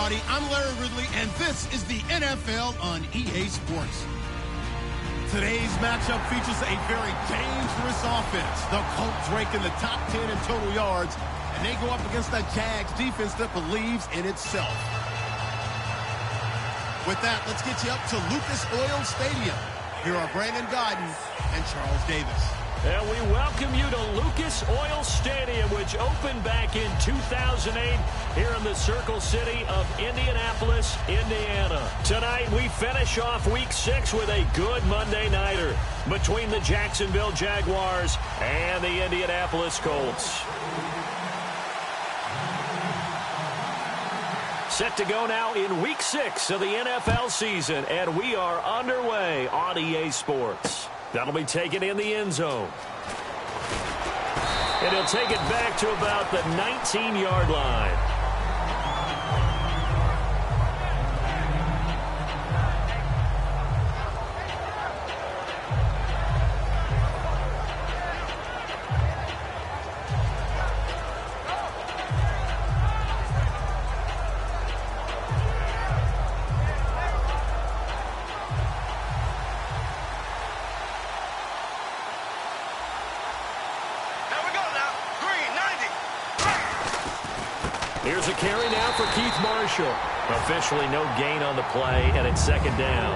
everybody. I'm Larry Ridley, and this is the NFL on EA Sports. Today's matchup features a very dangerous offense. The Colts rank in the top 10 in total yards, and they go up against the Jags defense that believes in itself. With that, let's get you up to Lucas Oil Stadium. Here are Brandon Godden and Charles Davis. And we welcome you to Lucas Oil Stadium, which opened back in 2008 here in the Circle City of Indianapolis, Indiana. Tonight, we finish off Week 6 with a good Monday nighter between the Jacksonville Jaguars and the Indianapolis Colts. Set to go now in Week 6 of the NFL season, and we are underway on EA Sports. That'll be taken in the end zone. And he'll take it back to about the 19-yard line. Here's a carry now for Keith Marshall. Officially no gain on the play, and it's second down.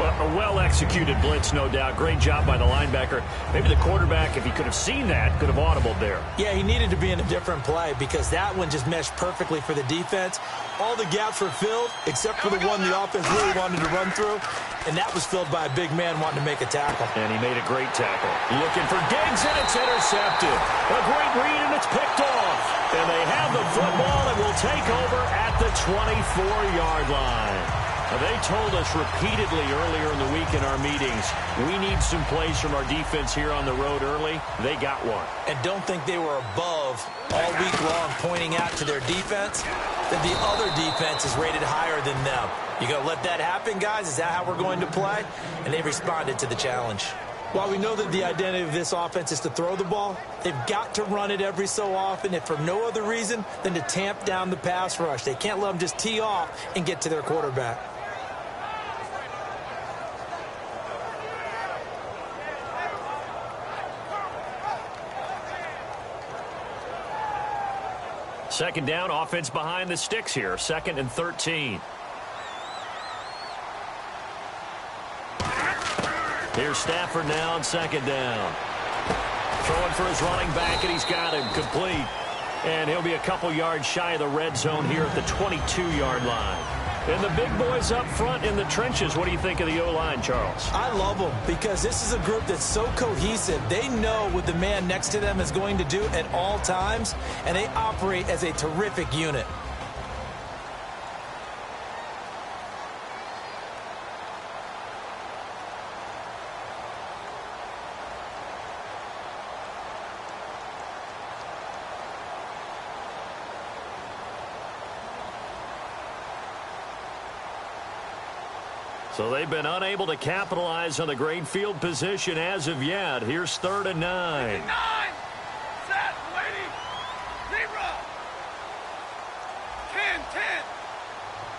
Well, a well-executed blitz, no doubt. Great job by the linebacker. Maybe the quarterback, if he could have seen that, could have audibled there. Yeah, he needed to be in a different play because that one just meshed perfectly for the defense. All the gaps were filled except for the one the offense really wanted to run through, and that was filled by a big man wanting to make a tackle. And he made a great tackle. Looking for Diggs, and it's intercepted. A great read, and it's picked off. And they have the football and will take over at the 24-yard line. Now, they told us repeatedly earlier in the week in our meetings, we need some plays from our defense here on the road early. They got one. And don't think they were above all week long pointing out to their defense that the other defense is rated higher than them. You going to let that happen, guys? Is that how we're going to play? And they responded to the challenge. While we know that the identity of this offense is to throw the ball, they've got to run it every so often, if for no other reason than to tamp down the pass rush. They can't let them just tee off and get to their quarterback. Second down, offense behind the sticks here. 2nd and 13. Here's Stafford now on 2nd down. Throwing for his running back, and he's got him complete. And he'll be a couple yards shy of the red zone here at the 22-yard line. And the big boys up front in the trenches. What do you think of the O-line, Charles? I love them because this is a group that's so cohesive. They know what the man next to them is going to do at all times, and they operate as a terrific unit. So they've been unable to capitalize on the great field position as of yet. Here's 3rd and 9. 9. Set, waiting. 0.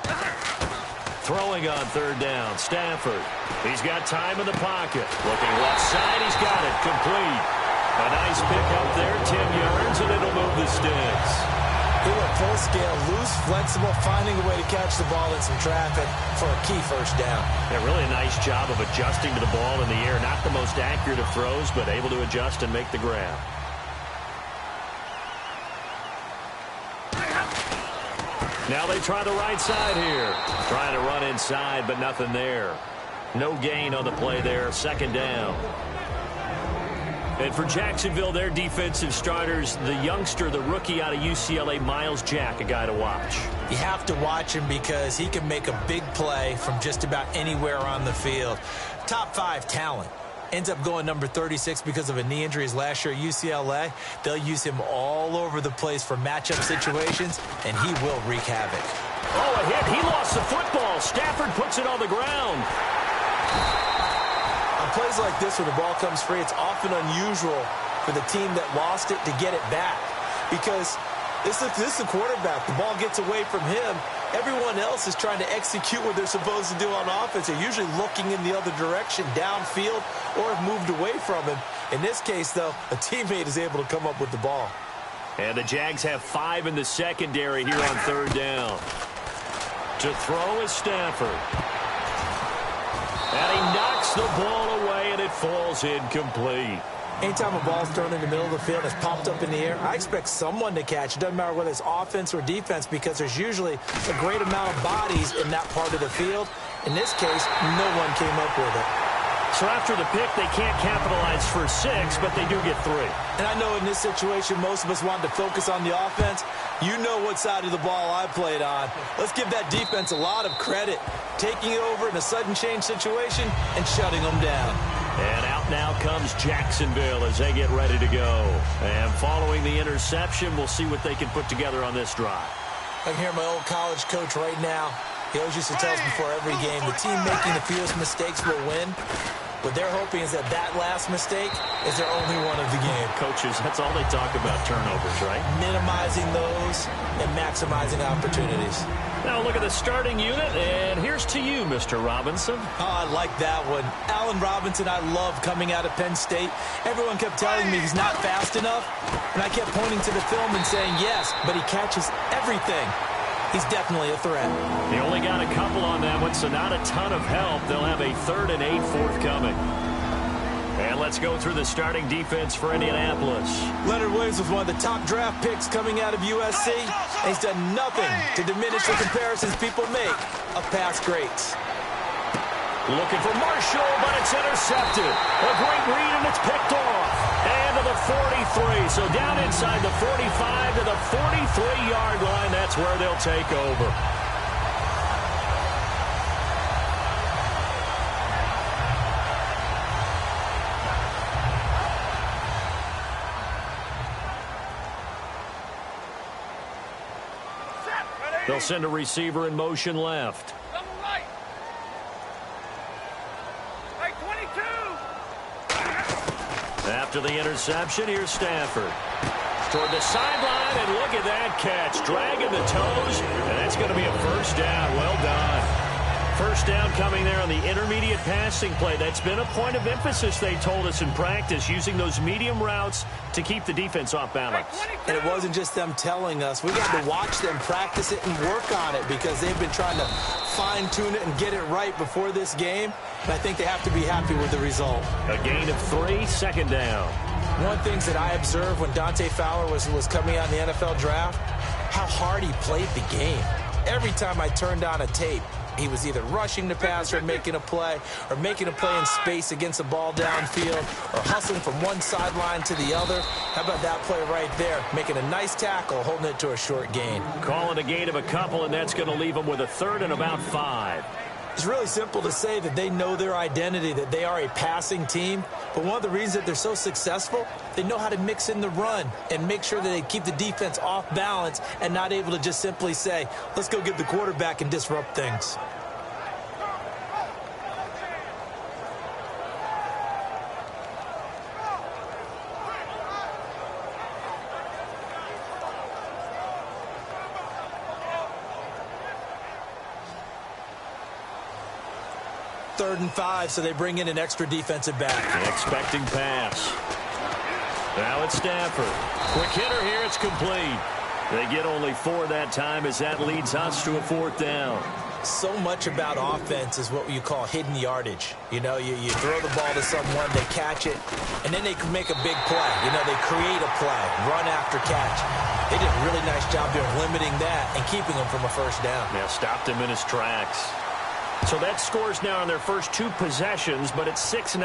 10. Throwing on 3rd down, Stafford. He's got time in the pocket. Looking left side, he's got it. Complete. A nice pick up there, 10 yards, and it'll move the sticks. They were full scale, loose, flexible, finding a way to catch the ball in some traffic for a key first down. Yeah, really a nice job of adjusting to the ball in the air. Not the most accurate of throws, but able to adjust and make the grab. Now they try the right side here. Trying to run inside, but nothing there. No gain on the play there. 2nd down. And for Jacksonville, their defensive starters, the youngster, the rookie out of UCLA, Miles Jack, a guy to watch. You have to watch him because he can make a big play from just about anywhere on the field. Top 5 talent. Ends up going number 36 because of a knee injury his last year at UCLA. They'll use him all over the place for matchup situations, and he will wreak havoc. Oh, a hit. He lost the football. Stafford puts it on the ground. On plays like this where the ball comes free, it's often unusual for the team that lost it to get it back because This is the quarterback. The ball gets away from him. Everyone else is trying to execute what they're supposed to do on offense. They're usually looking in the other direction, downfield, or have moved away from him. In this case, though, a teammate is able to come up with the ball. And the Jags have 5 in the secondary here on 3rd down. To throw is Stafford. And he knocks the ball away, and it falls incomplete. Anytime a ball's thrown in the middle of the field, it's popped up in the air, I expect someone to catch. It doesn't matter whether it's offense or defense, because there's usually a great amount of bodies in that part of the field. In this case, no one came up with it. So after the pick, they can't capitalize for 6, but they do get 3. And I know in this situation, most of us wanted to focus on the offense. You know what side of the ball I played on. Let's give that defense a lot of credit. Taking it over in a sudden change situation and shutting them down. And out now comes Jacksonville as they get ready to go. And following the interception, we'll see what they can put together on this drive. I can hear my old college coach right now. He always used to tell us before every game, the team making the fewest mistakes will win. What they're hoping is that last mistake is their only one of the game. Coaches, that's all they talk about, turnovers, right? Minimizing those and maximizing opportunities. Now look at the starting unit, and here's to you, Mr. Robinson. Oh, I like that one. Allen Robinson, I love coming out of Penn State. Everyone kept telling me he's not fast enough, and I kept pointing to the film and saying yes, but he catches everything. He's definitely a threat. He only got a couple on that one, so not a ton of help. They'll have a 3rd and 8 forthcoming. And let's go through the starting defense for Indianapolis. Leonard Williams was one of the top draft picks coming out of USC, and he's done nothing to diminish the comparisons people make of past greats. Looking for Marshall, but it's intercepted. A great read, and it's picked off. And to the 43. So down inside the 45 to the 43-yard line. That's where they'll take over. They'll send a receiver in motion left. Double right. Right 22. After the interception, here's Stafford. Toward the sideline, and look at that catch. Dragging the toes, and that's going to be a 1st down. Well done. 1st down coming there on the intermediate passing play. That's been a point of emphasis, they told us in practice, using those medium routes to keep the defense off balance. And it wasn't just them telling us. We got to watch them practice it and work on it, because they've been trying to fine-tune it and get it right before this game. And I think they have to be happy with the result. A gain of 3, 2nd down. One of the things that I observed when Dante Fowler was coming out in the NFL draft, how hard he played the game. Every time I turned on a tape, he was either rushing the passer and making a play, or making a play in space against a ball downfield, or hustling from one sideline to the other. How about that play right there? Making a nice tackle, holding it to a short gain. Calling a gain of a couple, and that's going to leave them with a 3rd and about 5. It's really simple to say that they know their identity, that they are a passing team. But one of the reasons that they're so successful, they know how to mix in the run and make sure that they keep the defense off balance and not able to just simply say, let's go get the quarterback and disrupt things. Third and 5, so they bring in an extra defensive back. Expecting pass. Now it's Stafford. Quick hitter here, it's complete. They get only 4 that time as that leads us to a 4th down. So much about offense is what you call hidden yardage. You know, you throw the ball to someone, they catch it, and then they can make a big play. You know, they create a play, run after catch. They did a really nice job there of limiting that and keeping him from a 1st down. Yeah, stopped him in his tracks. So that scores now on their first 2 possessions, but it's 6-0.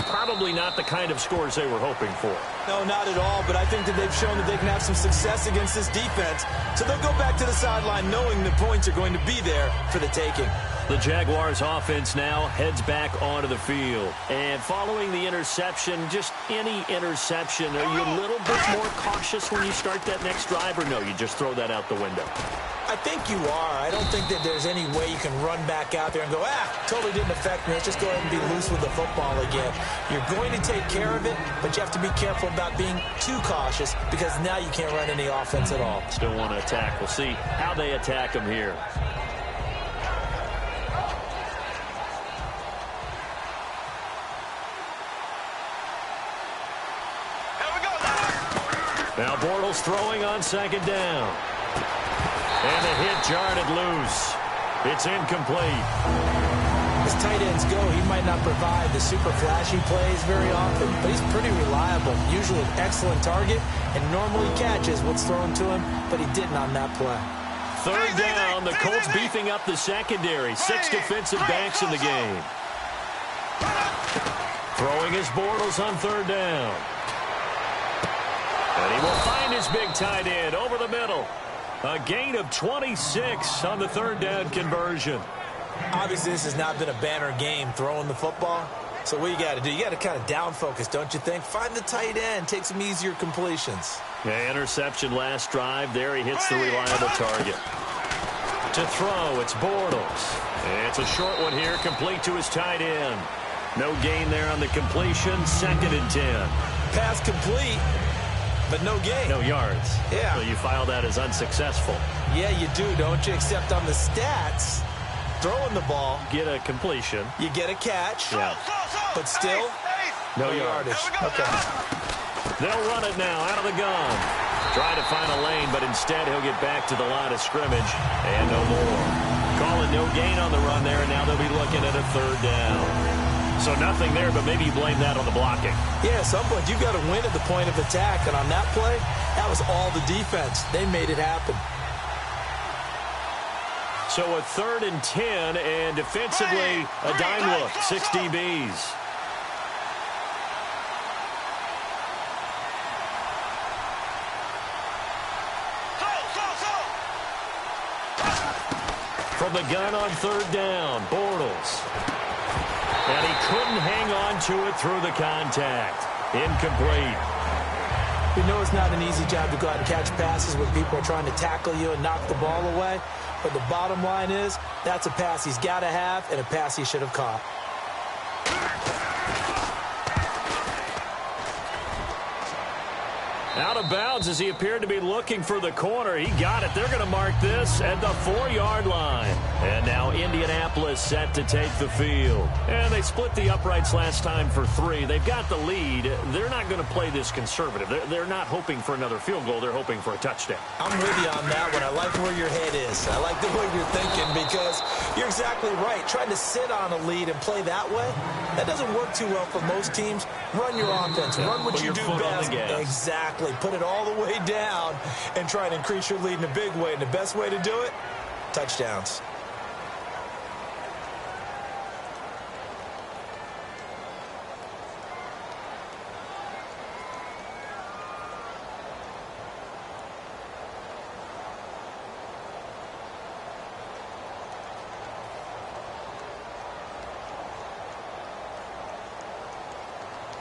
Probably not the kind of scores they were hoping for. No, not at all, but I think that they've shown that they can have some success against this defense. So they'll go back to the sideline knowing the points are going to be there for the taking. The Jaguars offense now heads back onto the field. And following the interception, just any interception, are you a little bit more cautious when you start that next drive, or no, you just throw that out the window? I think you are. I don't think that there's any way you can run back out there and go, totally didn't affect me. Let's just go ahead and be loose with the football again. You're going to take care of it, but you have to be careful about being too cautious because now you can't run any offense at all. Still want to attack. We'll see how they attack them here. Now Bortles throwing on second down. And the hit jarred it loose. It's incomplete. As tight ends go, he might not provide the super flashy plays very often, but he's pretty reliable. Usually an excellent target and normally catches what's thrown to him, but he didn't on that play. Third down, the Colts beefing up the secondary. 6 defensive backs in the game. Throwing his Bortles on third down. And he will find his big tight end over the middle. A gain of 26 on the third down conversion. Obviously, this has not been a banner game throwing the football. So what you got to do, you got to kind of down focus, don't you think? Find the tight end, take some easier completions. Yeah, interception last drive. There he hits the reliable target. To throw, it's Bortles. And it's a short one here, complete to his tight end. No gain there on the completion, 2nd and 10. Pass complete. But no gain. No yards. Yeah. So you file that as unsuccessful. Yeah, you do, don't you? Except on the stats, throwing the ball. Get a completion. You get a catch. Yeah. But still, no yardage. Okay. They'll run it now out of the gun. Try to find a lane, but instead he'll get back to the line of scrimmage. And no more. Call it no gain on the run there, and now they'll be looking at a third down. So nothing there, but maybe you blame that on the blocking. Yeah, at some point, you've got to win at the point of attack. And on that play, that was all the defense. They made it happen. So a 3rd and 10, and defensively, a dime look, 6 DBs. From the gun on third down, Bortles. And he couldn't hang on to it through the contact. Incomplete. We know it's not an easy job to go out and catch passes when people are trying to tackle you and knock the ball away. But the bottom line is, that's a pass he's got to have and a pass he should have caught. Out of bounds as he appeared to be looking for the corner. He got it. They're going to mark this at the 4-yard line. And now Indianapolis set to take the field. And they split the uprights last time for 3. They've got the lead. They're not going to play this conservative. They're not hoping for another field goal. They're hoping for a touchdown. I'm with you on that one. I like where your head is. I like the way you're thinking because you're exactly right. Trying to sit on a lead and play that way, that doesn't work too well for most teams. Run your offense. Run what you do best. Exactly. Put it all the way down and try and increase your lead in a big way. And the best way to do it, touchdowns.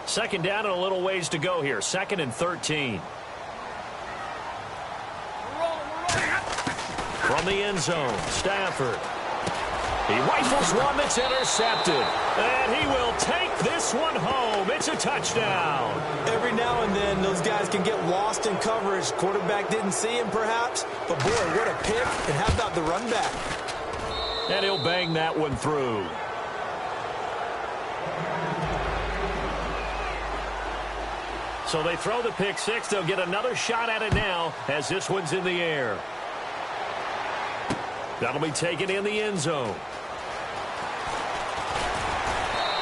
Second down and a little ways to go here. 2nd and 13. From the end zone, Stafford. He rifles one that's intercepted. And he will take this one home. It's a touchdown. Every now and then, those guys can get lost in coverage. Quarterback didn't see him, perhaps. But, boy, what a pick. And how about the run back? And he'll bang that one through. So they throw the pick 6. They'll get another shot at it now as this one's in the air. That'll be taken in the end zone.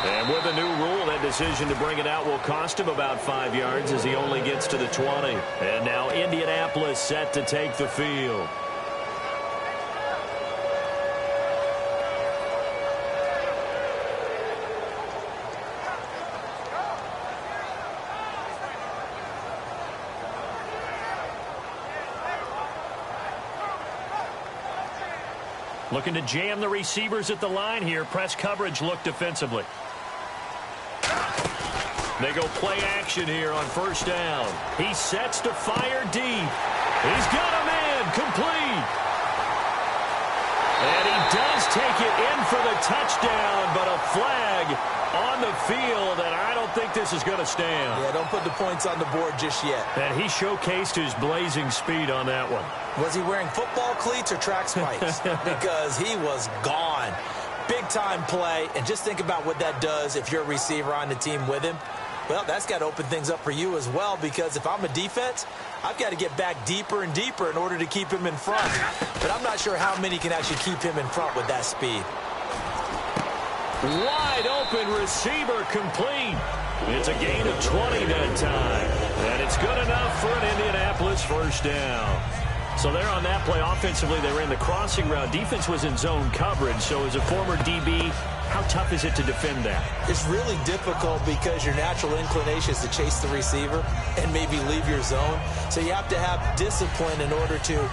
And with a new rule, that decision to bring it out will cost him about 5 yards as he only gets to the 20. And now Indianapolis set to take the field. Looking to jam the receivers at the line here. Press coverage look defensively. They go play action here on first down. He sets to fire deep. He's got him in. Complete. And he does take it in for the touchdown, but a flag on the field, and I don't think this is going to stand. Yeah, don't put the points on the board just yet. And he showcased his blazing speed on that one. Was he wearing football cleats or track spikes? Because he was gone. Big-time play, and just think about what that does if you're a receiver on the team with him. Well, that's got to open things up for you as well, because if I'm a defense, I've got to get back deeper and deeper in order to keep him in front. But I'm not sure how many can actually keep him in front with that speed. Wide open receiver complete. It's a gain of 20 that time. And it's good enough for an Indianapolis first down. So there on that play, offensively, they ran the crossing route. Defense was in zone coverage. So as a former DB, how tough is it to defend that? It's really difficult because your natural inclination is to chase the receiver and maybe leave your zone. So you have to have discipline in order to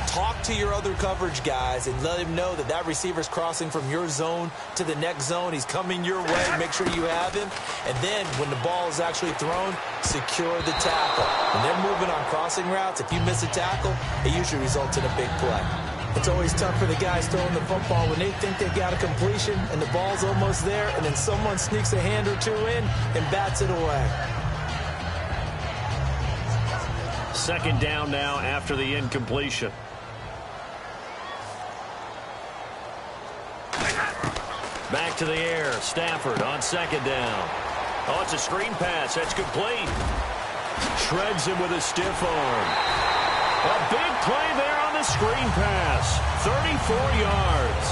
talk to your other coverage guys and let him know that that receiver's crossing from your zone to the next zone. He's coming your way. Make sure you have him. And then when the ball is actually thrown, secure the tackle. When they're moving on crossing routes, if you miss a tackle, it usually results in a big play. It's always tough for the guys throwing the football when they think they've got a completion and the ball's almost there, and then someone sneaks a hand or two in and bats it away. Second down now after the incompletion. Back to the air. Stafford on second down. Oh, it's a screen pass. That's complete. Shreds him with a stiff arm. A big play there on the screen pass. 34 yards.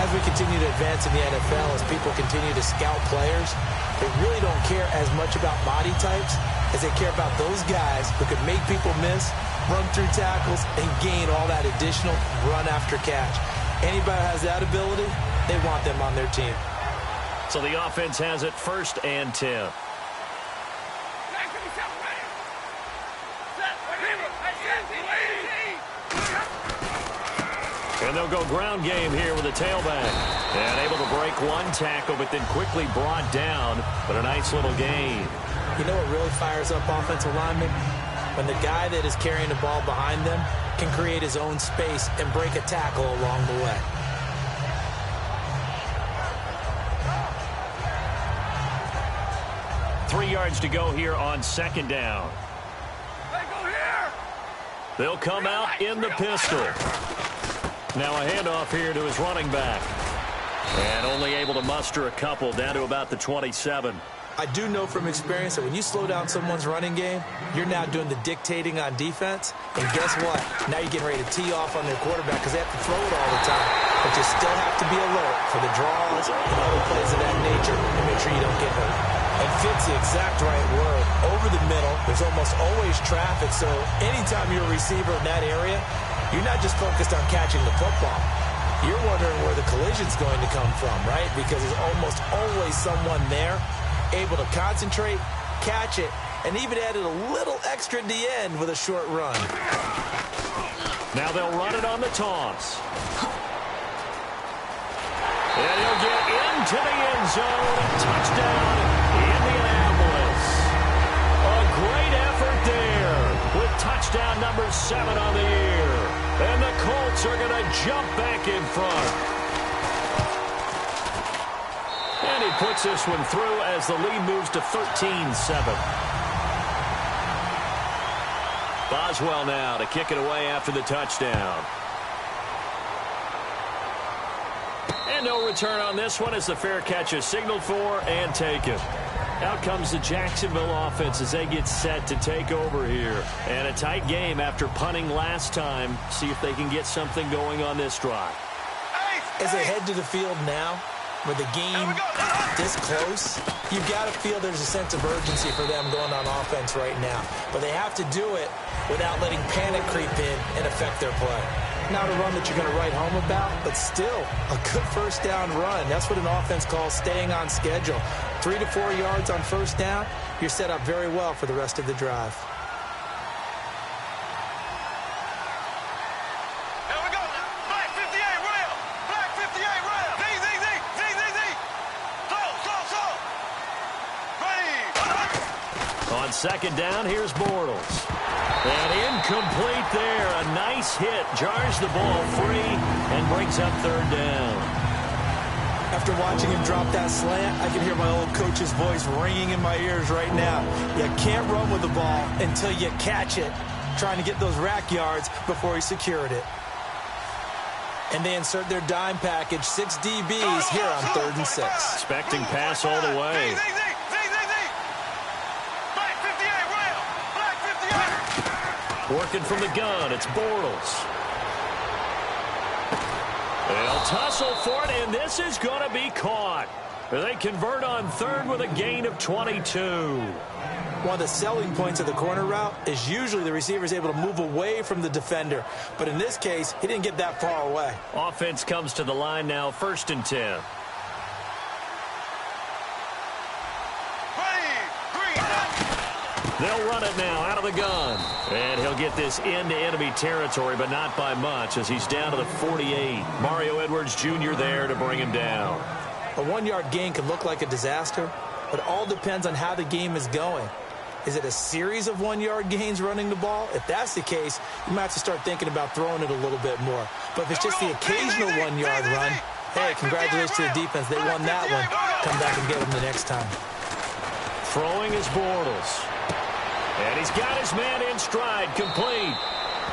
As we continue to advance in the NFL, as people continue to scout players, they really don't care as much about body types as they care about those guys who can make people miss, run through tackles, and gain all that additional run after catch. Anybody who has that ability, they want them on their team. So the offense has it 1st and 10. And they'll go ground game here with a tailback. And able to break one tackle, but then quickly brought down. But a nice little gain. You know what really fires up offensive linemen? When the guy that is carrying the ball behind them can create his own space and break a tackle along the way. Three yards to go here on second down. They'll come out in the pistol. Now a handoff here to his running back. And only able to muster a couple down to about the 27. I do know from experience that when you slow down someone's running game, you're now doing the dictating on defense. And guess what? Now you're getting ready to tee off on their quarterback because they have to throw it all the time. But you still have to be alert for the draws and other plays of that nature and make sure you don't get hurt. And fit's the exact right word. Over the middle, there's almost always traffic. So anytime you're a receiver in that area, you're not just focused on catching the football. You're wondering where the collision's going to come from, right? Because there's almost always someone there able to concentrate, catch it, and even added a little extra at the end with a short run. Now they'll run it on the toss. And he'll get into the end zone. Touchdown, Indianapolis. A great effort there with touchdown number 7 on the year. And the Colts are going to jump back in front. And he puts this one through as the lead moves to 13-7. Boswell now to kick it away after the touchdown. And no return on this one as the fair catch is signaled for and taken. Out comes the Jacksonville offense as they get set to take over here. And a tight game after punting last time. See if they can get something going on this drive. As they head to the field now, with the game this close, you've got to feel there's a sense of urgency for them going on offense right now. But they have to do it without letting panic creep in and affect their play. Not a run that you're going to write home about, but still a good first down run. That's what an offense calls staying on schedule. 3 to 4 yards on first down, you're set up very well for the rest of the drive. Here we go. 558, Rail. second down, here's Bortles. And incomplete there. A nice hit. Jars the ball free and brings up third down. After watching him drop that slant, I can hear my old coach's voice ringing in my ears right now. You can't run with the ball until you catch it. Trying to get those rack yards before he secured it. And they insert their dime package, 6 DBs here on 3rd and 6. Expecting pass all the way. Working from the gun, it's Bortles. They'll tussle for it, and this is going to be caught. They convert on 3rd with a gain of 22. One of the selling points of the corner route is usually the receiver is able to move away from the defender. But in this case, he didn't get that far away. Offense comes to the line now, 1st and 10. They'll run it now out of the gun. And he'll get this into enemy territory, but not by much as he's down to the 48. Mario Edwards Jr. there to bring him down. A 1-yard gain can look like a disaster, but it all depends on how the game is going. Is it a series of 1-yard gains running the ball? If that's the case, you might have to start thinking about throwing it a little bit more. But if it's just the occasional 1-yard run, hey, congratulations to the defense. They won that one. Come back and get them the next time. Throwing is Bortles. And he's got his man in stride, complete.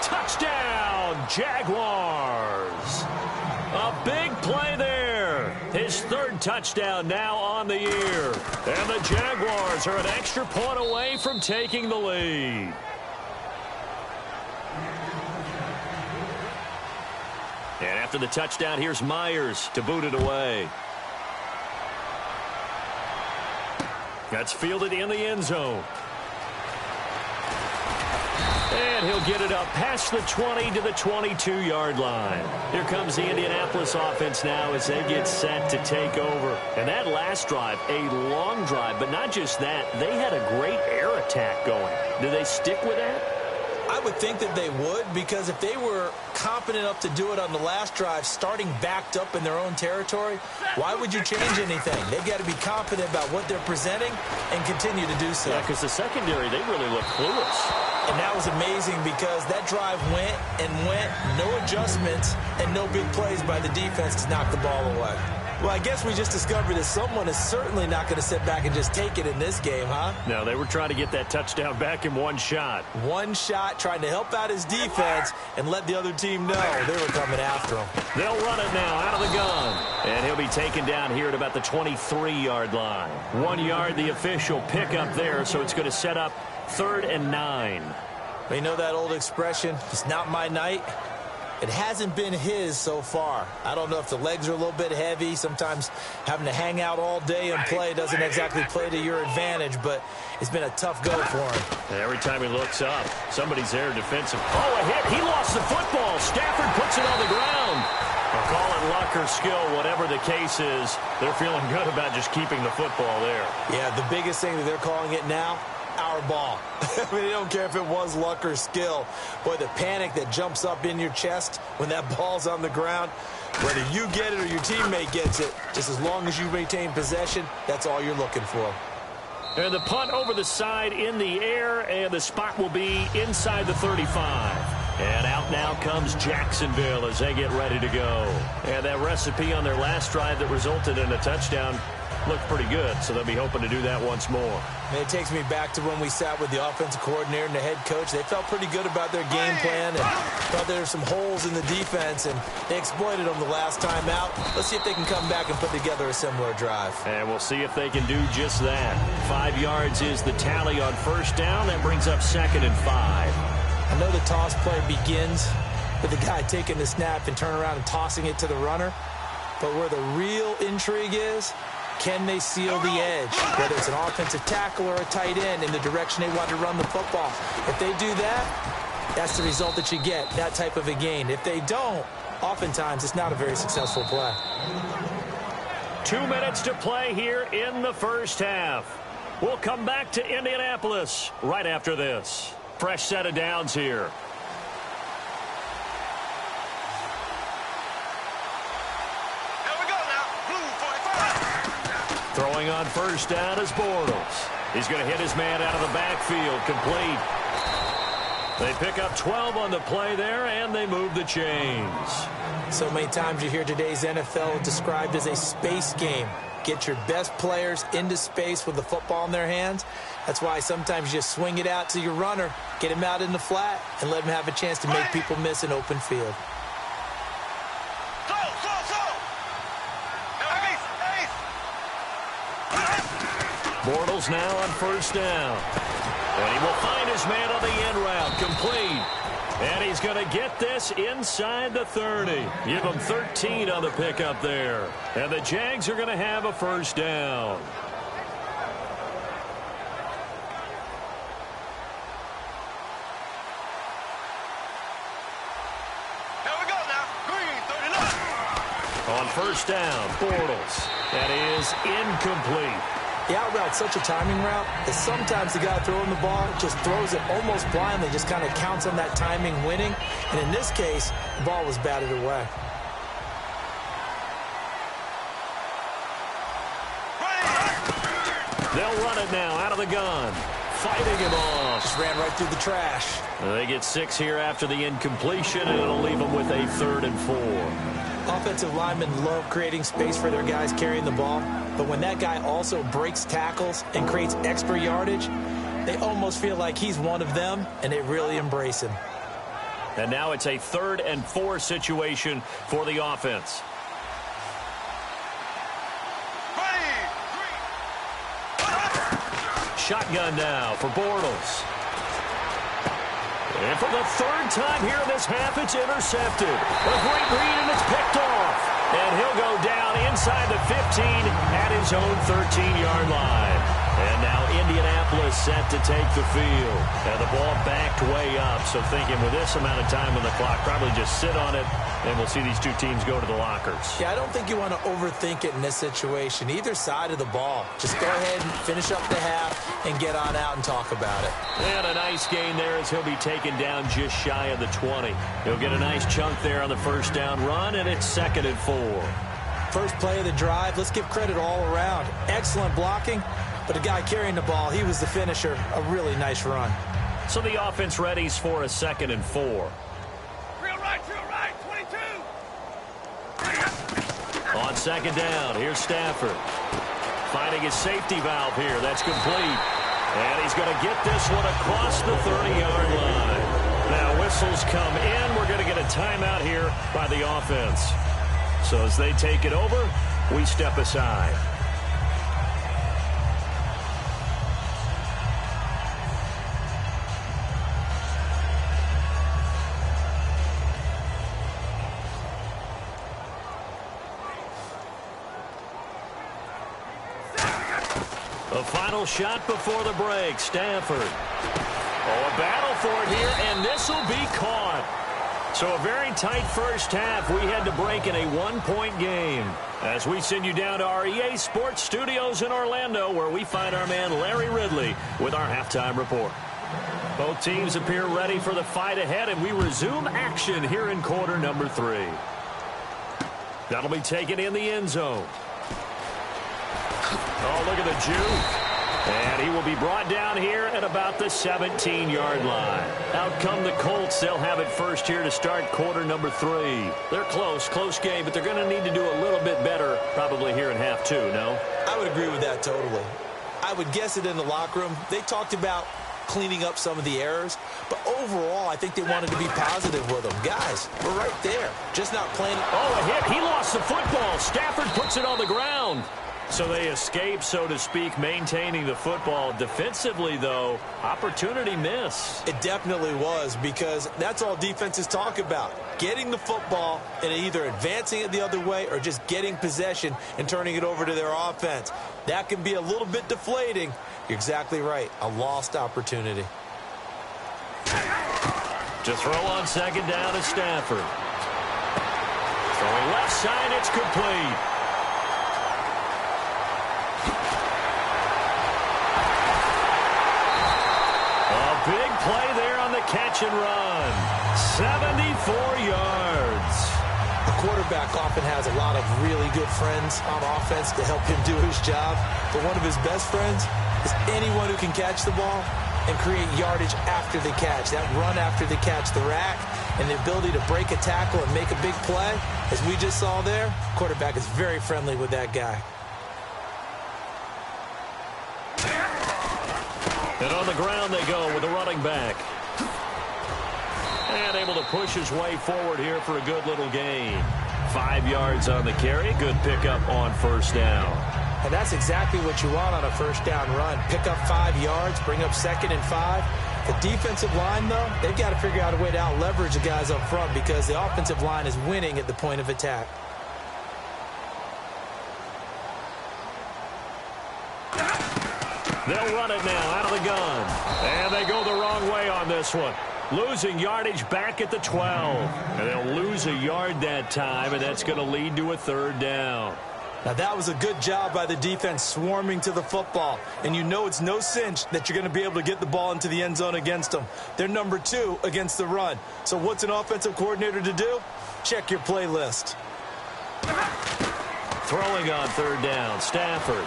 Touchdown, Jaguars. A big play there. His 3rd touchdown now on the year. And the Jaguars are an extra point away from taking the lead. And after the touchdown, here's Myers to boot it away. That's fielded in the end zone. And he'll get it up past the 20 to the 22-yard line. Here comes the Indianapolis offense now as they get set to take over. And that last drive, a long drive, but not just that. They had a great air attack going. Do they stick with that? I would think that they would, because if they were competent enough to do it on the last drive, starting backed up in their own territory, why would you change anything? They've got to be confident about what they're presenting and continue to do so. Yeah, because the secondary, they really look clueless. And that was amazing because that drive went and went, no adjustments, and no big plays by the defense to knock the ball away. Well, I guess we just discovered that someone is certainly not going to sit back and just take it in this game, huh? No, they were trying to get that touchdown back in one shot. One shot, trying to help out his defense and let the other team know they were coming after him. They'll run it now out of the gun. And he'll be taken down here at about the 23-yard line. 1 yard, the official pickup there, so it's going to set up 3rd and 9. You know that old expression, it's not my night? It hasn't been his so far. I don't know if the legs are a little bit heavy. Sometimes having to hang out all day and play doesn't exactly play to your advantage, but it's been a tough go for him. And every time he looks up, somebody's there defensive. Oh, a hit. He lost the football. Stafford puts it on the ground. I'll call it luck or skill, whatever the case is. They're feeling good about just keeping the football there. Yeah, the biggest thing that they're calling it now, our ball. I mean, they don't care if it was luck or skill. Boy, the panic that jumps up in your chest when that ball's on the ground, whether you get it or your teammate gets it, just as long as you maintain possession, that's all you're looking for. And the punt over the side in the air, and the spot will be inside the 35. And out now comes Jacksonville as they get ready to go. And that recipe on their last drive that resulted in a touchdown looked pretty good, so they'll be hoping to do that once more. And it takes me back to when we sat with the offensive coordinator and the head coach. They felt pretty good about their game plan and thought there were some holes in the defense, and they exploited them the last time out. Let's see if they can come back and put together a similar drive. And we'll see if they can do just that. 5 yards is the tally on 1st down. That brings up 2nd and 5. I know the toss play begins with the guy taking the snap and turning around and tossing it to the runner, but where the real intrigue is, can they seal the edge, whether it's an offensive tackle or a tight end, in the direction they want to run the football? If they do that, that's the result that you get, that type of a gain. If they don't, oftentimes it's not a very successful play. 2 minutes to play here in the first half. We'll come back to Indianapolis right after this. Fresh set of downs here. Throwing on 1st down is Bortles. He's going to hit his man out of the backfield. Complete. They pick up 12 on the play there, and they move the chains. So many times you hear today's NFL described as a space game. Get your best players into space with the football in their hands. That's why sometimes you just swing it out to your runner, get him out in the flat, and let him have a chance to make people miss an open field. Bortles now on first down. And he will find his man on the end route. Complete. And he's going to get this inside the 30. Give him 13 on the pickup there. And the Jags are going to have a first down. Here we go now. Green, 39. On first down, Bortles. That is incomplete. The out route's such a timing route that sometimes the guy throwing the ball just throws it almost blindly, just kind of counts on that timing winning. And in this case, the ball was batted away. They'll run it now out of the gun. Fighting him off. Just ran right through the trash. They get 6 here after the incompletion, and it'll leave them with a 3rd and 4. Offensive linemen love creating space for their guys carrying the ball, but when that guy also breaks tackles and creates extra yardage, they almost feel like he's one of them, and they really embrace him. And now it's a 3rd and 4 situation for the offense. Shotgun now for Bortles. And for the 3rd time here in this half, it's intercepted. A great read, and it's picked off. And he'll go down inside the 15 at his own 13-yard line. And now Indianapolis set to take the field. And the ball backed way up. So thinking with this amount of time on the clock, probably just sit on it, and we'll see these two teams go to the lockers. Yeah, I don't think you want to overthink it in this situation. Either side of the ball. Just go ahead and finish up the half and get on out and talk about it. And a nice gain there as he'll be taken down just shy of the 20. He'll get a nice chunk there on the first down run, and it's 2nd and 4. First play of the drive, let's give credit all around. Excellent blocking, but the guy carrying the ball, he was the finisher. A really nice run. So the offense readies for a 2nd and 4. Real right, 22. On 2nd down, here's Stafford. Finding his safety valve here. That's complete. And he's going to get this one across the 30-yard line. Now whistles come in. We're going to get a timeout here by the offense. So as they take it over, we step aside. A final shot before the break. Stafford. Oh, a battle for it here, and this will be caught. So a very tight first half. We had to break in a 1-point game. As we send you down to our EA Sports Studios in Orlando, where we find our man Larry Ridley with our halftime report. Both teams appear ready for the fight ahead, and we resume action here in quarter number 3. That'll be taken in the end zone. Oh, look at the juke. And he will be brought down here at about the 17-yard line. Out come the Colts. They'll have it first here to start quarter number 3. They're close game, but they're going to need to do a little bit better probably here in half 2, no? I would agree with that totally. I would guess it in the locker room. They talked about cleaning up some of the errors, but overall, I think they wanted to be positive with them. Guys, we're right there. Just not playing. Oh, a hit. He lost the football. Stafford puts it on the ground. So they escape, so to speak, maintaining the football. Defensively, though, opportunity miss. It definitely was, because that's all defenses talk about. Getting the football and either advancing it the other way or just getting possession and turning it over to their offense. That can be a little bit deflating. You're exactly right. A lost opportunity. To throw on 2nd down is Stafford. Throwing left side, it's complete. Big play there on the catch and run. 74 yards. A quarterback often has a lot of really good friends on offense to help him do his job. But one of his best friends, is anyone who can catch the ball and create yardage after the catch. That run after the catch, the rack, and the ability to break a tackle and make a big play, as we just saw there, quarterback is very friendly with that guy. And on the ground they go with the running back. And able to push his way forward here for a good little gain. 5 yards on the carry. Good pickup on first down. And that's exactly what you want on a first down run. Pick up 5 yards, bring up 2nd and 5. The defensive line, though, they've got to figure out a way to out-leverage the guys up front because the offensive line is winning at the point of attack. They'll run it now out of the gun. And they go the wrong way on this one. Losing yardage back at the 12. And they'll lose a yard that time, and that's going to lead to a 3rd down. Now, that was a good job by the defense swarming to the football. And you know it's no cinch that you're going to be able to get the ball into the end zone against them. They're number 2 against the run. So what's an offensive coordinator to do? Check your playlist. Throwing on 3rd down, Stafford.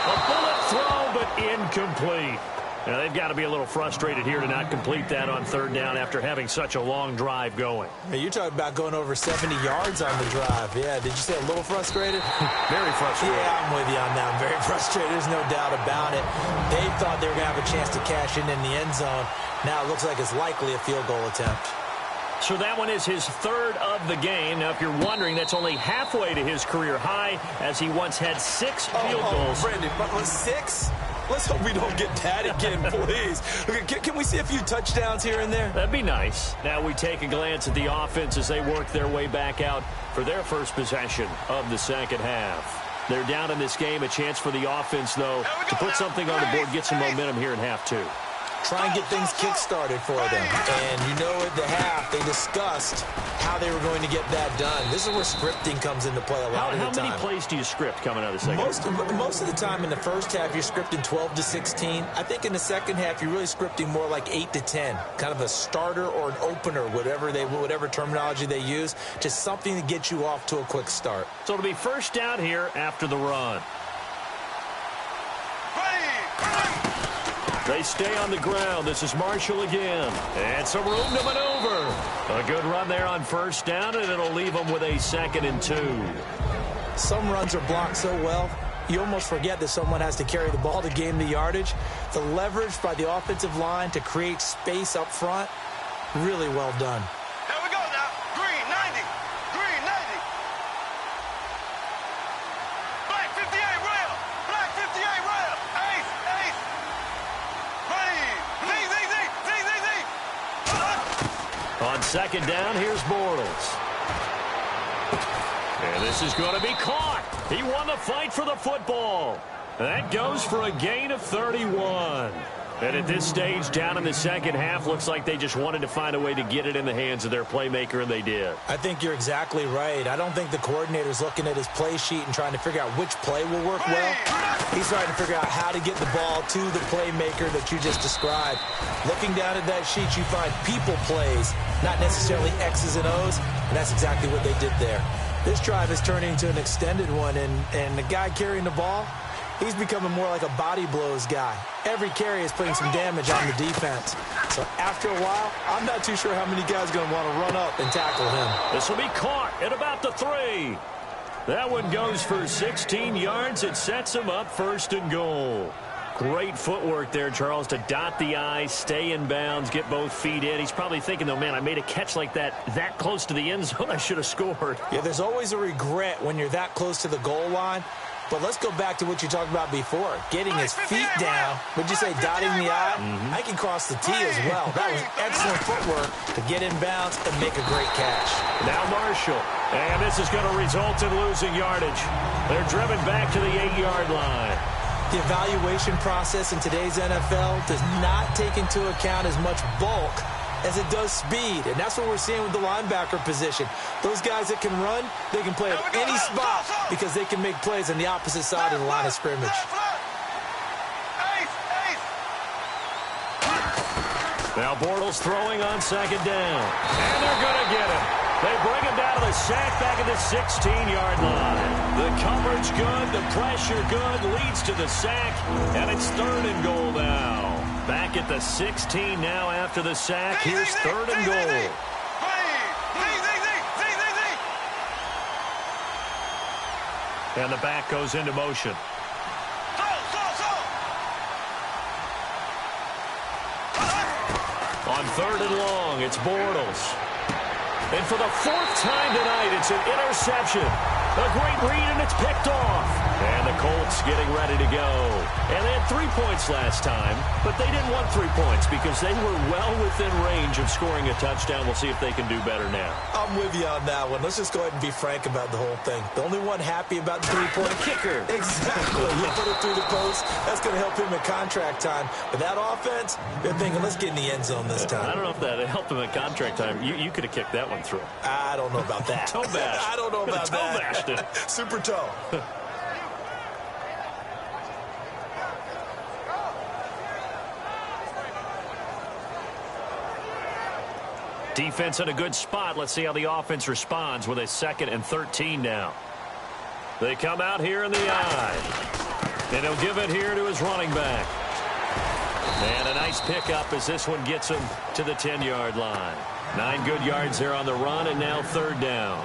A bullet throw, but incomplete. Now, they've got to be a little frustrated here to not complete that on 3rd down after having such a long drive going. Hey, you're talking about going over 70 yards on the drive. Yeah, did you say a little frustrated? Very frustrated. Yeah, I'm with you on that. I'm very frustrated. There's no doubt about it. They thought they were going to have a chance to cash in the end zone. Now it looks like it's likely a field goal attempt. So that one is his 3rd of the game. Now, if you're wondering, that's only halfway to his career high, as he once had 6 field goals. Brandon, but was 6? Let's hope we don't get that again, please. Okay, can we see a few touchdowns here and there? That'd be nice. Now we take a glance at the offense as they work their way back out for their first possession of the second half. They're down in this game. A chance for the offense, though, to put something on the board, get some momentum here in half 2. Try and get things kick-started for them. And you know at the half, they discussed how they were going to get that done. This is where scripting comes into play a lot of the time. How many plays do you script coming out of the second half? Most of the time in the first half, you're scripting 12 to 16. I think in the second half, you're really scripting more like 8 to 10. Kind of a starter or an opener, whatever terminology they use. Just something to get you off to a quick start. So it'll be first down here after the run. They stay on the ground. This is Marshall again. And some room to maneuver. A good run there on first down, and it'll leave them with a 2nd and 2. Some runs are blocked so well, you almost forget that someone has to carry the ball to gain the yardage. The leverage by the offensive line to create space up front, really well done. There we go now. Green 90. Green 90. Black 58 rail. Black 58 rail. Ace. Ace. Ready. Z. On 2nd down, here's Bortles. And this is going to be caught. He won the fight for the football. That goes for a gain of 31. And at this stage, down in the second half, looks like they just wanted to find a way to get it in the hands of their playmaker, and they did. I think you're exactly right. I don't think the coordinator's looking at his play sheet and trying to figure out which play will work well. He's trying to figure out how to get the ball to the playmaker that you just described. Looking down at that sheet, you find people plays, not necessarily X's and O's, and that's exactly what they did there. This drive is turning into an extended one, and the guy carrying the ball, he's becoming more like a body blows guy. Every carry is putting some damage on the defense. So after a while, I'm not too sure how many guys are going to want to run up and tackle him. This will be caught at about the 3. That one goes for 16 yards. It sets him up 1st and goal. Great footwork there, Charles, to dot the I's, stay in bounds, get both feet in. He's probably thinking, though, man, I made a catch like that close to the end zone. I should have scored. Yeah, there's always a regret when you're that close to the goal line. But let's go back to what you talked about before. Getting his feet down. Would you say dotting the I? I can cross the T as well. That was excellent footwork to get in bounds and make a great catch. Now Marshall. And this is going to result in losing yardage. They're driven back to the 8-yard line. The evaluation process in today's NFL does not take into account as much bulk as it does speed, and that's what we're seeing with the linebacker position. Those guys that can run, they can play at any spot because they can make plays on the opposite side of the line of scrimmage. Now Bortles throwing on 2nd down, and they're going to get him. They bring him down to the sack back at the 16-yard line. The coverage good, the pressure good, leads to the sack, and it's 3rd and goal now. Back at the 16 now after the sack. Here's 3rd and goal. And the back goes into motion. On 3rd and long, it's Bortles. And for the 4th time tonight, it's an interception. A great read, and it's picked off. And the Colts getting ready to go. And they had 3 points last time, but they didn't want 3 points because they were well within range of scoring a touchdown. We'll see if they can do better now. I'm with you on that one. Let's just go ahead and be frank about the whole thing. The only one happy about the three-point kicker. Exactly. He put it through the post. That's going to help him in contract time. But that offense, they're thinking, let's get in the end zone this time. I don't know if that helped him in contract time. You could have kicked that one through. I don't know about that. Toe bash. I don't know about toe that. Bashed it. Super toe. Defense in a good spot. Let's see how the offense responds with a 2nd and 13 now. They come out here in the eye. And he'll give it here to his running back. And a nice pickup as this one gets him to the 10-yard line. 9 good yards there on the run, and now 3rd down.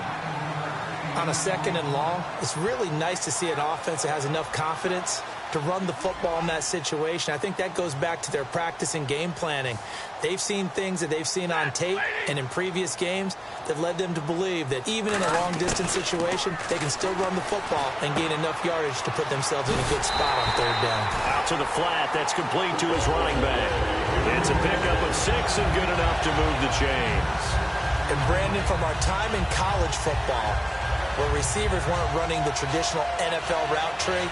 On a 2nd and long, it's really nice to see an offense that has enough confidence to run the football in that situation. I think that goes back to their practice and game planning. They've seen things that they've seen on tape and in previous games that led them to believe that even in a long-distance situation, they can still run the football and gain enough yardage to put themselves in a good spot on 3rd down. Out to the flat. That's complete to his running back. It's a pickup of 6 and good enough to move the chains. And Brandon, from our time in college football, where receivers weren't running the traditional NFL route tree,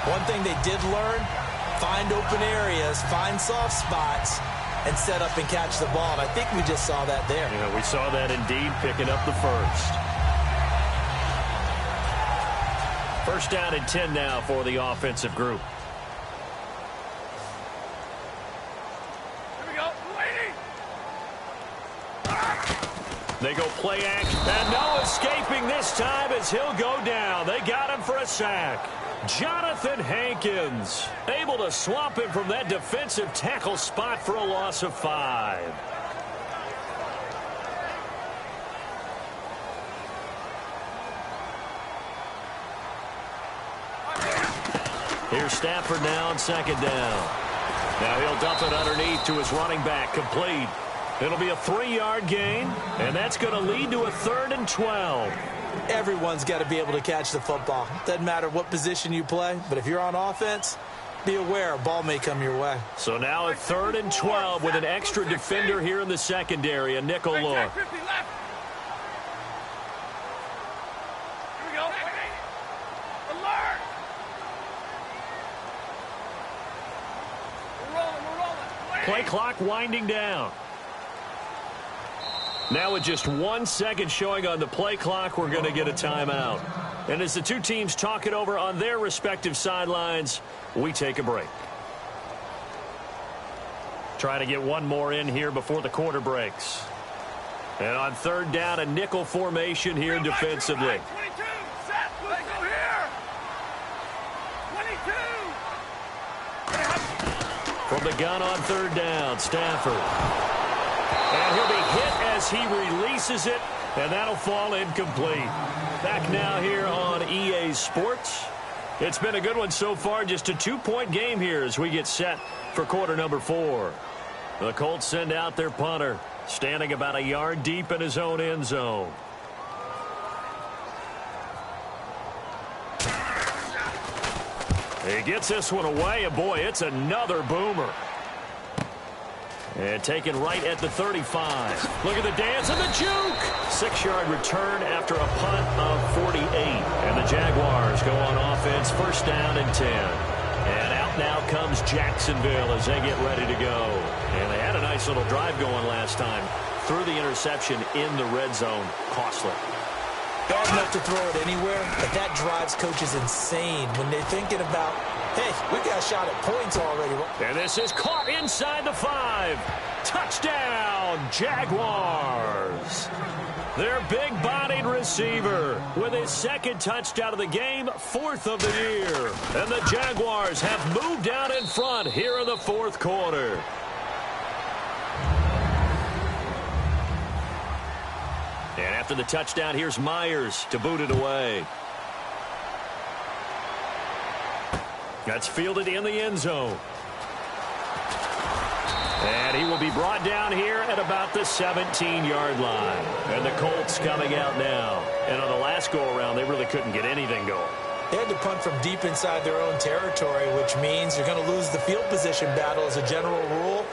one thing they did learn, find open areas, find soft spots, and set up and catch the ball. And I think we just saw that there. Yeah, we saw that indeed, picking up the 1st. 1st down and 10 now for the offensive group. Here we go. Waiting. They go play action, and no escaping this time as he'll go down. They got him for a sack. Jonathan Hankins able to swamp him from that defensive tackle spot for a loss of 5. Here's Stafford now on 2nd down. Now he'll dump it underneath to his running back, complete. It'll be a 3-yard gain, and that's going to lead to a 3rd and 12. Everyone's got to be able to catch the football. Doesn't matter what position you play, but if you're on offense, be aware a ball may come your way. So now a 3rd and 12 with an extra defender here in the secondary, a nickel look. 50 left. Here we go. Alert. We're rolling. Play clock winding down. Now with just 1 second showing on the play clock, we're going to get a timeout. And as the two teams talk it over on their respective sidelines, we take a break. Try to get one more in here before the quarter breaks. And on 3rd down, a nickel formation here defensively. 22, set, let's go here. 22. From the gun on 3rd down, Stafford. And he'll be hit as he releases it, and that'll fall incomplete. Back now here on EA Sports. It's been a good one so far, just a 2-point game here as we get set for quarter number 4. The Colts send out their punter, standing about a yard deep in his own end zone. He gets this one away, and boy, it's another boomer. And taken right at the 35. Look at the dance and the juke. 6-yard return after a punt of 48. And the Jaguars go on offense, 1st down and 10. And out now comes Jacksonville as they get ready to go. And they had a nice little drive going last time. Threw the interception in the red zone. Costly. Bad enough to throw it anywhere, but that drives coaches insane when they're thinking about, hey, we got a shot at points already. And this is caught inside the 5. Touchdown, Jaguars. Their big-bodied receiver with his second touchdown of the game, 4th of the year. And the Jaguars have moved out in front here in the 4th quarter. And after the touchdown, here's Myers to boot it away. That's fielded in the end zone. And he will be brought down here at about the 17-yard line. And the Colts coming out now. And on the last go-around, they really couldn't get anything going. They had to punt from deep inside their own territory, which means you're going to lose the field position battle as a general rule.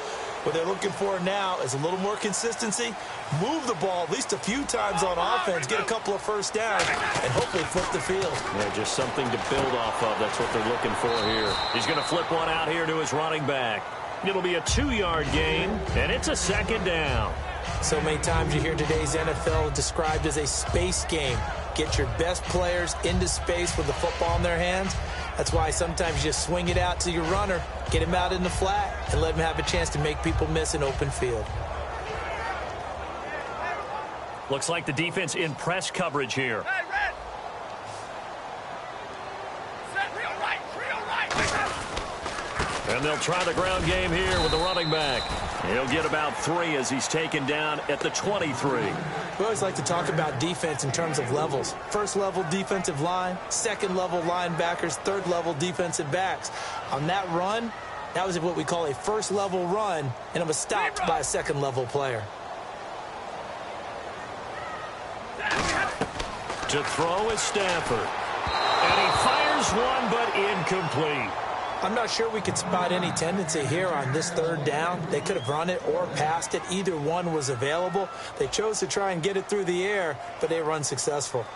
What they're looking for now is a little more consistency, move the ball at least a few times on offense, get a couple of first downs, and hopefully flip the field. Yeah, just something to build off of. That's what they're looking for here. He's going to flip one out here to his running back. It'll be a 2-yard gain, and it's a 2nd down. So many times you hear today's NFL described as a space game. Get your best players into space with the football in their hands. That's why sometimes you just swing it out to your runner, get him out in the flat, and let him have a chance to make people miss an open field. Looks like the defense in press coverage here. Hey, Red! Set real right, real right! And they'll try the ground game here with the running back. He'll get about 3 as he's taken down at the 23. We always like to talk about defense in terms of levels. First level defensive line, second level linebackers, third level defensive backs. On that run, that was what we call a first level run, and it was stopped by a second level player. To throw is Stafford. And he fires one, but incomplete. I'm not sure we could spot any tendency here on this 3rd down. They could have run it or passed it. Either one was available. They chose to try and get it through the air, but they were unsuccessful.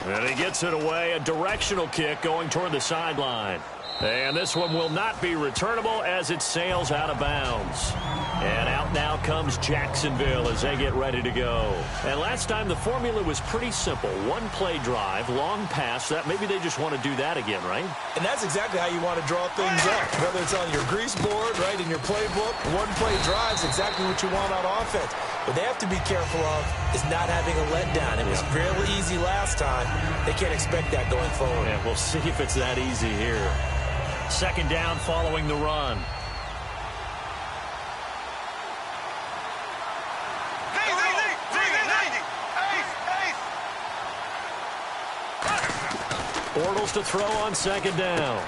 And he gets it away, a directional kick going toward the sideline. And this one will not be returnable as it sails out of bounds. And out now comes Jacksonville as they get ready to go. And last time the formula was pretty simple. 1-play drive, long pass. That maybe they just want to do that again, right? And that's exactly how you want to draw things up. Whether it's on your grease board, right, in your playbook, 1-play drive is exactly what you want on offense. What they have to be careful of is not having a letdown. It was fairly easy last time. They can't expect that going forward. Yeah, we'll see if it's that easy here. 2nd down following the run. Bortles to throw on 2nd down.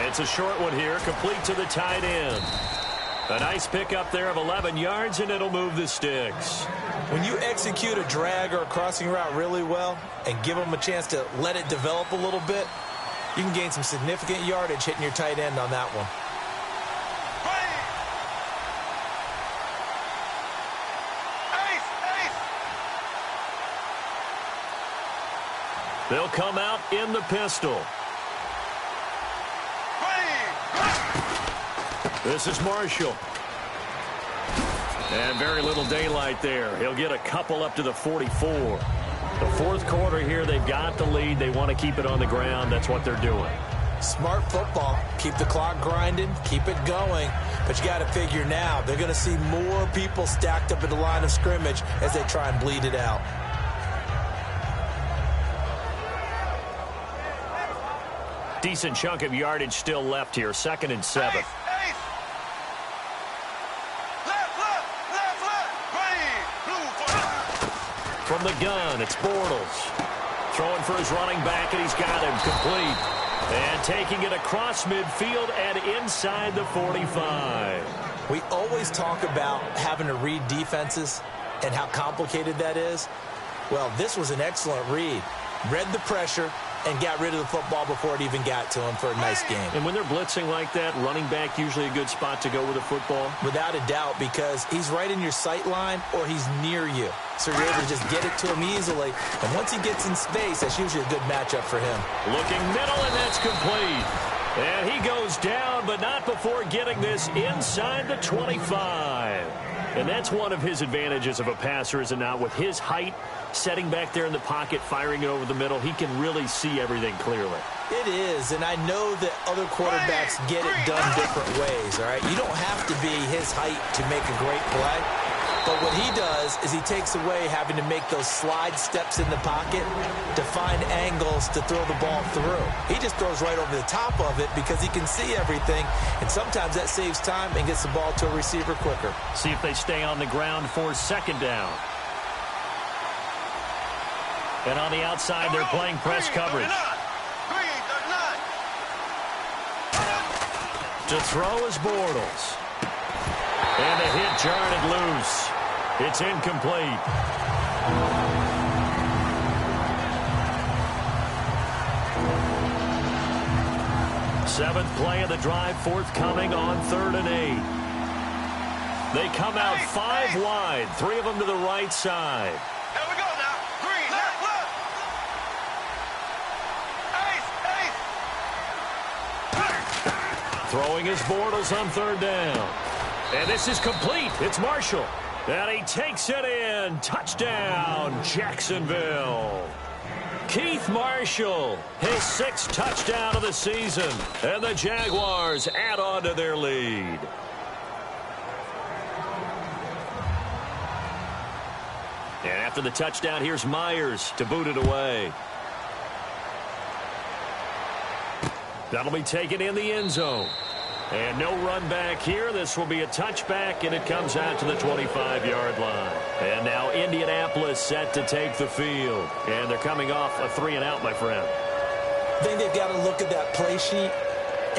It's a short one here, complete to the tight end. A nice pickup there of 11 yards, and it'll move the sticks. When you execute a drag or a crossing route really well and give them a chance to let it develop a little bit, you can gain some significant yardage hitting your tight end on that one. They'll come out in the pistol. This is Marshall. And very little daylight there. He'll get a couple up to the 44. The 4th quarter here, they've got the lead. They want to keep it on the ground. That's what they're doing. Smart football. Keep the clock grinding. Keep it going. But you got to figure now, they're going to see more people stacked up at the line of scrimmage as they try and bleed it out. Decent chunk of yardage still left here. 2nd and 7. From the gun, it's Bortles. Throwing for his running back, and he's got him complete. And taking it across midfield and inside the 45. We always talk about having to read defenses and how complicated that is. Well, this was an excellent read. Read the pressure and got rid of the football before it even got to him for a nice game. And when they're blitzing like that, running back usually a good spot to go with the football? Without a doubt, because he's right in your sight line or he's near you. So you're able to just get it to him easily. And once he gets in space, that's usually a good matchup for him. Looking middle, and that's complete. And he goes down, but not before getting this inside the 25. And that's one of his advantages of a passer, is it not? With his height, setting back there in the pocket, firing it over the middle, he can really see everything clearly. It is, and I know that other quarterbacks get it done different ways, all right? You don't have to be his height to make a great play. But what he does is he takes away having to make those slide steps in the pocket to find angles to throw the ball through. He just throws right over the top of it because he can see everything, and sometimes that saves time and gets the ball to a receiver quicker. See if they stay on the ground for second down. And on the outside, they're playing press coverage. To throw is Bortles. And the hit jarred loose. It's incomplete. Seventh play of the drive, forthcoming on 3rd and 8. They come out 5 wide, 3 of them to the right side. Here we go now. Green, left. Ace. Throwing his Bortles on 3rd down. And this is complete. It's Marshall. And he takes it in. Touchdown, Jacksonville. Keith Marshall, his 6th touchdown of the season. And the Jaguars add on to their lead. And after the touchdown, here's Myers to boot it away. That'll be taken in the end zone. And no run back here. This will be a touchback, and it comes out to the 25-yard line. And now Indianapolis set to take the field. And they're coming off a 3-and-out, my friend. I think they've got to look at that play sheet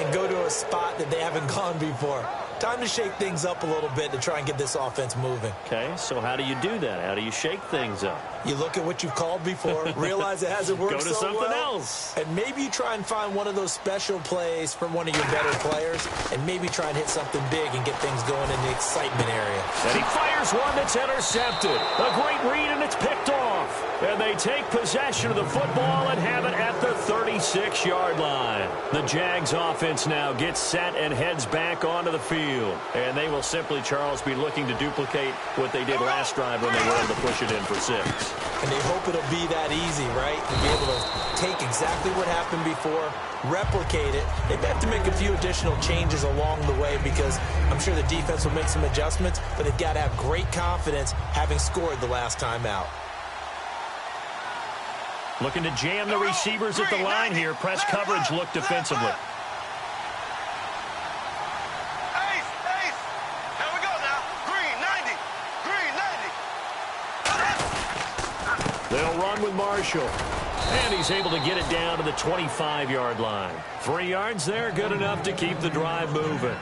and go to a spot that they haven't gone before. Time to shake things up a little bit to try and get this offense moving. Okay, so how do you do that? How do you shake things up? You look at what you've called before, realize it hasn't worked so well. Go to something else. And maybe you try and find one of those special plays from one of your better players, and maybe try and hit something big and get things going in the excitement area. And he fires one that's intercepted. A great read, and it's picked off. And they take possession of the football and have it at the 36-yard line. The Jags offense now gets set and heads back onto the field. And they will simply, Charles, be looking to duplicate what they did last drive when they were able to push it in for 6. And they hope it'll be that easy, right? To be able to take exactly what happened before, replicate it. They may have to make a few additional changes along the way because I'm sure the defense will make some adjustments, but they've got to have great confidence having scored the last time out. Looking to jam the receivers at the line here. Press coverage look defensively. Ace. Here we go now. Green, 90. They'll run with Marshall. And he's able to get it down to the 25-yard line. 3 yards there, good enough to keep the drive moving.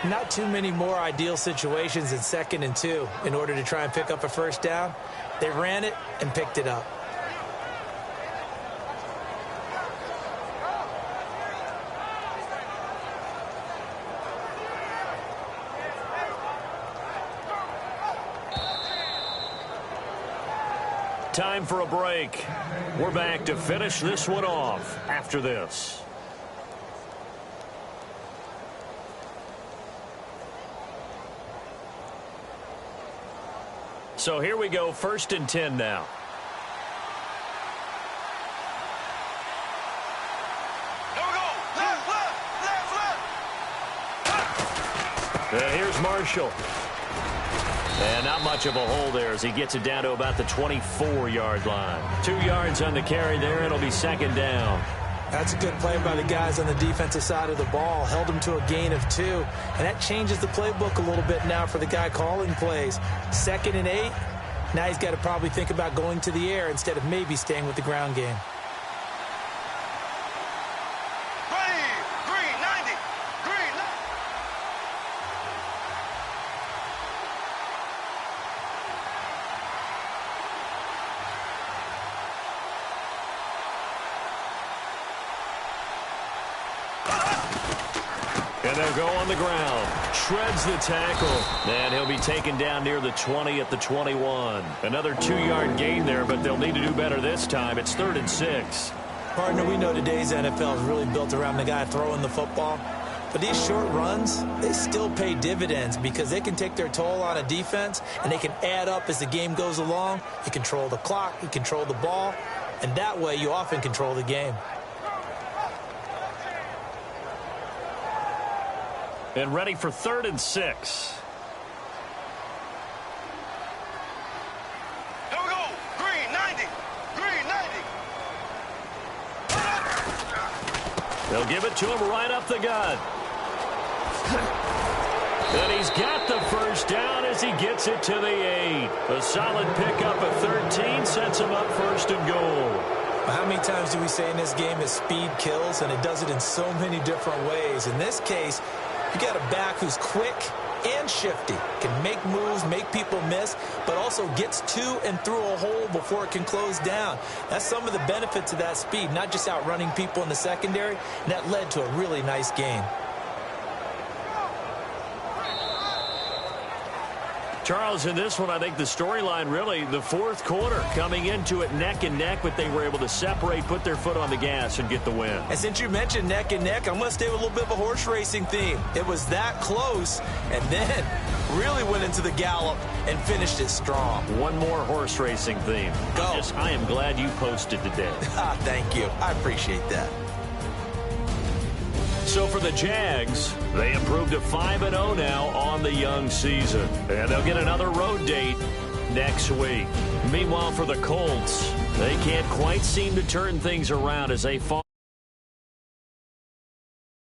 Not too many more ideal situations in 2nd and 2 in order to try and pick up a first down. They ran it and picked it up. Time for a break. We're back to finish this one off after this. So here we go, 1st and 10 now. Here we go. Left. And here's Marshall. And not much of a hole there as he gets it down to about the 24-yard line. 2 yards on the carry there. It'll be 2nd down. That's a good play by the guys on the defensive side of the ball. Held him to a gain of 2. And that changes the playbook a little bit now for the guy calling plays. 2nd and 8. Now he's got to probably think about going to the air instead of maybe staying with the ground game. Green, 90. Green, 90. And they'll go on the ground. Shreds the tackle. And he'll be taken down near the 20 at the 21. Another 2-yard gain there, but they'll need to do better this time. It's 3rd and 6. Partner, we know today's NFL is really built around the guy throwing the football. But these short runs, they still pay dividends because they can take their toll on a defense, and they can add up as the game goes along. You control the clock, you control the ball, and that way you often control the game. And ready for 3rd and 6. They'll give it to him right up the gut. And he's got the first down as he gets it to the 8. A solid pickup at 13 sets him up first and goal. How many times do we say in this game that speed kills, and it does it in so many different ways? In this case, you got a back who's quick and shifty, can make moves, make people miss, but also gets to and through a hole before it can close down. That's some of the benefits of that speed, not just outrunning people in the secondary, and that led to a really nice game. Charles, in this one, I think the storyline really, the fourth quarter, coming into it neck and neck, but they were able to separate, put their foot on the gas, and get the win. And since you mentioned neck and neck, I'm going to stay with a little bit of a horse racing theme. It was that close, and then really went into the gallop and finished it strong. One more horse racing theme. Go. I am glad you posted today. Thank you. I appreciate that. So for the Jags, they improved to 5-0 now on the young season. And they'll get another road date next week. Meanwhile, for the Colts, they can't quite seem to turn things around as they fall.